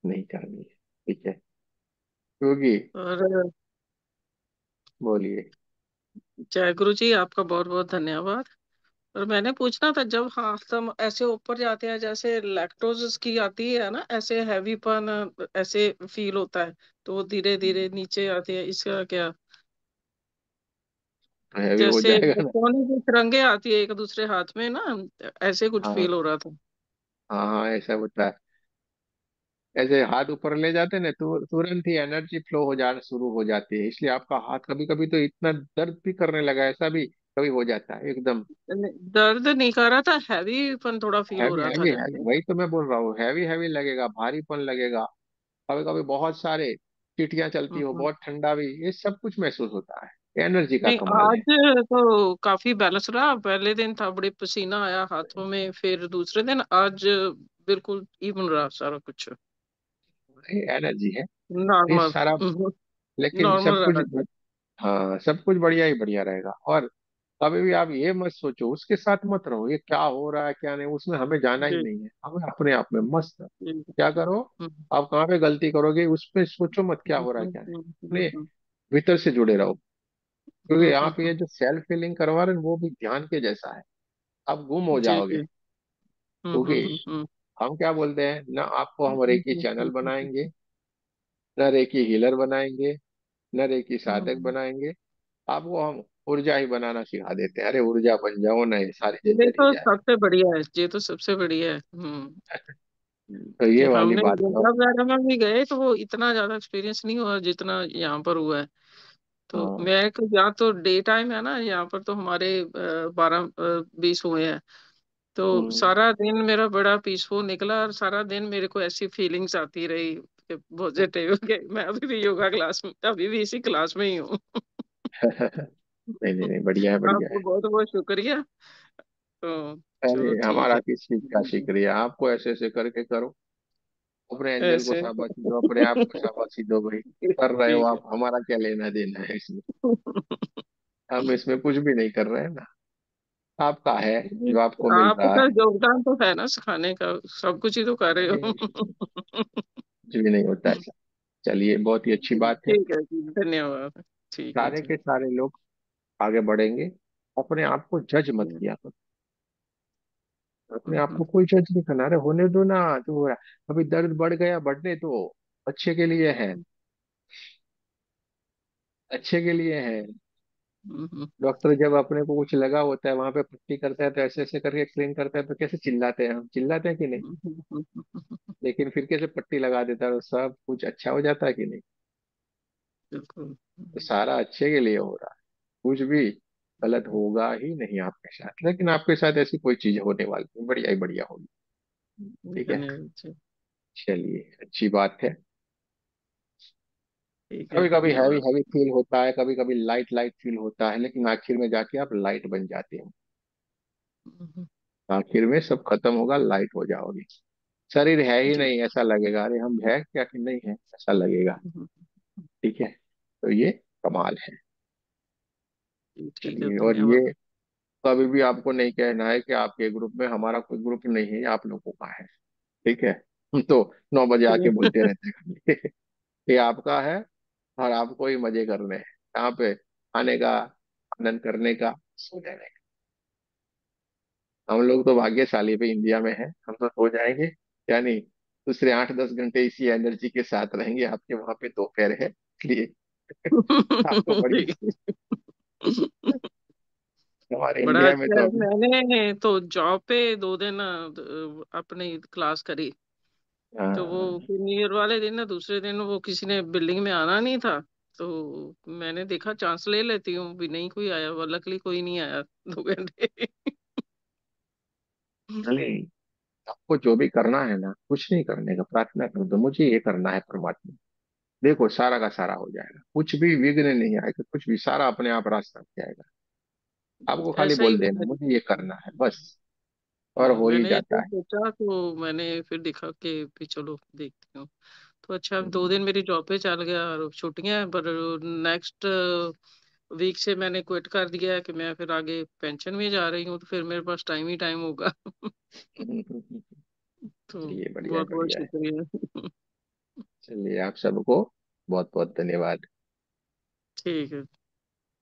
[SPEAKER 1] नहीं करनी है। ठीक है, क्योंकि
[SPEAKER 6] और
[SPEAKER 1] बोलिए।
[SPEAKER 6] जय गुरु जी, आपका बहुत बहुत धन्यवाद। और मैंने पूछना था, जब हाथ हम ऐसे ऊपर जाते हैं, जैसे लैक्टोज की आती है ना, ऐसे हैवीपन ऐसे फील होता है, तो वो धीरे धीरे नीचे आती है, इसका क्या?
[SPEAKER 1] हैवी हो
[SPEAKER 6] जैसे
[SPEAKER 1] जाएगा ना।
[SPEAKER 6] सोने की तिरंगे आती है एक दूसरे हाथ में ना, ऐसे कुछ
[SPEAKER 1] हाँ
[SPEAKER 6] फील हो रहा था।
[SPEAKER 1] हाँ हाँ, ऐसा होता है। ऐसे हाथ ऊपर ले जाते हैं ना, तो तुरंत ही एनर्जी फ्लो हो जाना शुरू हो जाती है, इसलिए आपका हाथ कभी कभी तो इतना दर्द भी करने लगा, ऐसा भी कभी हो जाता है एकदम।
[SPEAKER 6] दर्द नहीं कर रहा था, हैवीपन थोड़ा फील हो
[SPEAKER 1] हैवी
[SPEAKER 6] रहा था
[SPEAKER 1] हैवी हैवी,
[SPEAKER 6] जैसे।
[SPEAKER 1] वही तो मैं बोल रहा हूँ, हैवी हैवी लगेगा, भारीपन लगेगा। कभी कभी बहुत सारे चींटियां चलती हो,
[SPEAKER 6] हम्म।
[SPEAKER 1] बहुत ठंडा भी, ये सब कुछ महसूस होता है, एनर्जी का
[SPEAKER 6] नहीं,
[SPEAKER 1] कमाल
[SPEAKER 6] आज
[SPEAKER 1] है।
[SPEAKER 6] तो काफी बैलेंस रहा। पहले दिन था बड़ी पसीना आया हाथों में, फिर दूसरे दिन आज बिल्कुल इवन रहा सारा कुछ,
[SPEAKER 1] ये एनर्जी है, ये
[SPEAKER 6] नॉर्मल।
[SPEAKER 1] सारा। लेकिन सब
[SPEAKER 6] नॉर्मल
[SPEAKER 1] कुछ,
[SPEAKER 6] रहा।
[SPEAKER 1] हाँ सब कुछ बढ़िया ही बढ़िया रहेगा। और कभी भी आप ये मत सोचो, उसके साथ मत रहो, ये क्या हो रहा है क्या नहीं, उसमें हमें जाना ही
[SPEAKER 6] जी
[SPEAKER 1] नहीं है, हमें अपने आप में मस्त
[SPEAKER 6] जी।
[SPEAKER 1] क्या करो।
[SPEAKER 6] हम्म,
[SPEAKER 1] आप कहाँ पे गलती करोगे उस पे सोचो मत, क्या
[SPEAKER 6] हम्म,
[SPEAKER 1] हो रहा है
[SPEAKER 6] हम्म,
[SPEAKER 1] क्या नहीं,
[SPEAKER 6] हम्म,
[SPEAKER 1] अपने भीतर से जुड़े रहो। क्योंकि
[SPEAKER 6] हम्म,
[SPEAKER 1] आप ये जो सेल्फ फीलिंग करवा रहे हैं वो भी ध्यान के जैसा है, आप गुम हो
[SPEAKER 6] जी
[SPEAKER 1] जाओगे।
[SPEAKER 6] जी।
[SPEAKER 1] क्योंकि
[SPEAKER 6] हम्म।
[SPEAKER 1] हम क्या बोलते हैं ना, आपको हम रेकी चैनल बनाएंगे,
[SPEAKER 6] हम्म,
[SPEAKER 1] न रेकी हीलर बनाएंगे, न रेकी साधक
[SPEAKER 6] हम्म।
[SPEAKER 1] बनाएंगे, आपको हम ऊर्जा ही बनाना सिखा देते हैं। अरे ऊर्जा बन जाओ ना, ये सारी
[SPEAKER 6] ये
[SPEAKER 1] झंझट ही
[SPEAKER 6] तो
[SPEAKER 1] जाए।
[SPEAKER 6] सबसे बढ़िया है, ये तो सबसे बढ़िया है। हम्म।
[SPEAKER 1] तो ये वाली
[SPEAKER 6] हमने
[SPEAKER 1] बात है।
[SPEAKER 6] योगा वगैरह में भी गए तो वो इतना ज्यादा एक्सपीरियंस नहीं हुआ जितना यहाँ पर हुआ है। तो
[SPEAKER 1] हाँ।
[SPEAKER 6] मैं यहाँ तो डे टाइम है ना, यहाँ पर तो हमारे 12-20 हुए हैं। तो
[SPEAKER 1] हम्म।
[SPEAKER 6] सारा दिन मेरा बड़ा पीसफुल निकला, और सारा दिन मेरे को ऐसी फीलिंग्स आती रही पॉजिटिव के। मैं अभी भी योगा क्लास में, अभी भी इसी क्लास में ही हूँ।
[SPEAKER 1] नहीं नहीं नहीं, बढ़िया है बढ़िया
[SPEAKER 6] आपको
[SPEAKER 1] है।
[SPEAKER 6] बहुत बहुत शुक्रिया। तो
[SPEAKER 1] अरे
[SPEAKER 6] चलो ठीक
[SPEAKER 1] हमारा
[SPEAKER 6] है।
[SPEAKER 1] किस चीज का शुक्रिया, आपको ऐसे ऐसे करके करो, अपने एंजल को
[SPEAKER 6] ऐसे
[SPEAKER 1] शाबाशी दो, अपने आप को शाबाशी दो भाई। कर रहे हो
[SPEAKER 6] ठीक है।
[SPEAKER 1] आप, हमारा क्या लेना देना है इसमें, हम इसमें कुछ भी नहीं कर रहे हैं ना, आपका है जो आपको मिल रहा
[SPEAKER 6] आपका
[SPEAKER 1] है।
[SPEAKER 6] योगदान तो है ना सिखाने का, सब कुछ ही तो कर रहे
[SPEAKER 1] नहीं,
[SPEAKER 6] हो।
[SPEAKER 1] कुछ भी नहीं होता ऐसा। चलिए, बहुत ही अच्छी बात है।
[SPEAKER 6] ठीक है जी, धन्यवाद। ठीक है
[SPEAKER 1] सारे
[SPEAKER 6] जी।
[SPEAKER 1] के सारे लोग आगे बढ़ेंगे। अपने आप को जज मत
[SPEAKER 6] हम्म,
[SPEAKER 1] किया करो, अपने आप
[SPEAKER 6] हम्म,
[SPEAKER 1] को कोई जज नहीं करना। अरे होने दो ना, जो हो रहा है अभी, दर्द बढ़ गया, बढ़ने दो, अच्छे के लिए है, अच्छे के लिए है।
[SPEAKER 6] हम्म,
[SPEAKER 1] डॉक्टर जब अपने को कुछ लगा होता है, वहां पे पट्टी करता है, तो ऐसे ऐसे करके क्लीन करता है, तो कैसे चिल्लाते हैं, हम चिल्लाते हैं कि नहीं? लेकिन फिर कैसे पट्टी लगा देता है, तो सब कुछ अच्छा हो जाता है कि नहीं?
[SPEAKER 6] बिल्कुल।
[SPEAKER 1] तो सारा अच्छे के लिए हो रहा है, कुछ भी गलत होगा ही नहीं आपके साथ। लेकिन आपके साथ ऐसी कोई चीज होने वाली नहीं, बढ़िया ही बढ़िया होगी। ठीक है,
[SPEAKER 6] धन्यवाद जी।
[SPEAKER 1] चलिए अच्छी बात है।
[SPEAKER 6] ठीक है,
[SPEAKER 1] कभी कभी हैवी
[SPEAKER 6] धन्यवाद।
[SPEAKER 1] हैवी फील होता है, कभी कभी लाइट लाइट फील होता है, लेकिन आखिर में जाके आप लाइट बन जाते हो। आखिर में सब खत्म होगा, लाइट हो जाओगे। शरीर है ही
[SPEAKER 6] जी।
[SPEAKER 1] नहीं ऐसा लगेगा, अरे हम है क्या कि नहीं है ऐसा लगेगा। ठीक है, तो ये कमाल है।
[SPEAKER 6] ठीक है,
[SPEAKER 1] चलिए, और
[SPEAKER 6] धन्यवाद।
[SPEAKER 1] ये कभी भी आपको नहीं कहना है कि आपके ग्रुप में हमारा कोई ग्रुप नहीं है, ये आप लोगों का है। ठीक है, हम तो 9 बजे आके बोलते रहते हैं खाली। ये आपका है, और आपको ही मजे करने हैं यहाँ पे, आने का, आनंद करने का, सो जाने का। हम लोग तो भाग्यशाली भी इंडिया में है, हम तो सो जाएंगे, यानी दूसरे 8-10 घंटे इसी एनर्जी के साथ रहेंगे। आपके वहां पे दोपहर है, इसलिए आपको बढ़िया।
[SPEAKER 6] ठीक।
[SPEAKER 1] हमारे
[SPEAKER 6] बड़ा
[SPEAKER 1] इंडिया में
[SPEAKER 6] अच्छा
[SPEAKER 1] तो
[SPEAKER 6] है।
[SPEAKER 1] अभी।
[SPEAKER 6] मैंने तो जॉब पे 2 दिन अपनी क्लास करी। तो वो
[SPEAKER 1] हाँ,
[SPEAKER 6] फिर न्यू ईयर वाले दिन ना, दूसरे दिन वो किसी ने बिल्डिंग में आना नहीं था। तो मैंने देखा चांस ले लेती हूँ, भी नहीं कोई आया, वो लकली कोई नहीं आया 2 घंटे।
[SPEAKER 1] चलिए, आपको जो भी करना है ना, कुछ नहीं करने का, प्रार्थना कर दो मुझे ये करना है परमात्मा, देखो सारा का सारा हो जाएगा, कुछ भी विघ्न नहीं आएगा, कुछ भी, सारा अपने आप रास्ता हो जाएगा। आपको खाली
[SPEAKER 6] ऐसा ही
[SPEAKER 1] बोल देना
[SPEAKER 6] हुआ।
[SPEAKER 1] मुझे ये करना है बस, और हो ही
[SPEAKER 6] मैंने
[SPEAKER 1] जाता
[SPEAKER 6] ऐसे
[SPEAKER 1] है।
[SPEAKER 6] सोचा, तो मैंने फिर देखा कि भी चलो देखती हूँ। तो अच्छा, 2 दिन मेरी जॉब पे चल गया, और छुट्टियां हैं, पर नेक्स्ट वीक से मैंने क्विट कर दिया है कि मैं फिर आगे पेंशन में जा रही हूँ, तो फिर मेरे पास टाइम ही टाइम होगा। तो
[SPEAKER 1] चलिए, बढ़िया है,
[SPEAKER 6] बहुत बहुत
[SPEAKER 1] बढ़िया है।
[SPEAKER 6] शुक्रिया।
[SPEAKER 1] चलिए, आप सबको बहुत बहुत धन्यवाद।
[SPEAKER 6] ठीक है।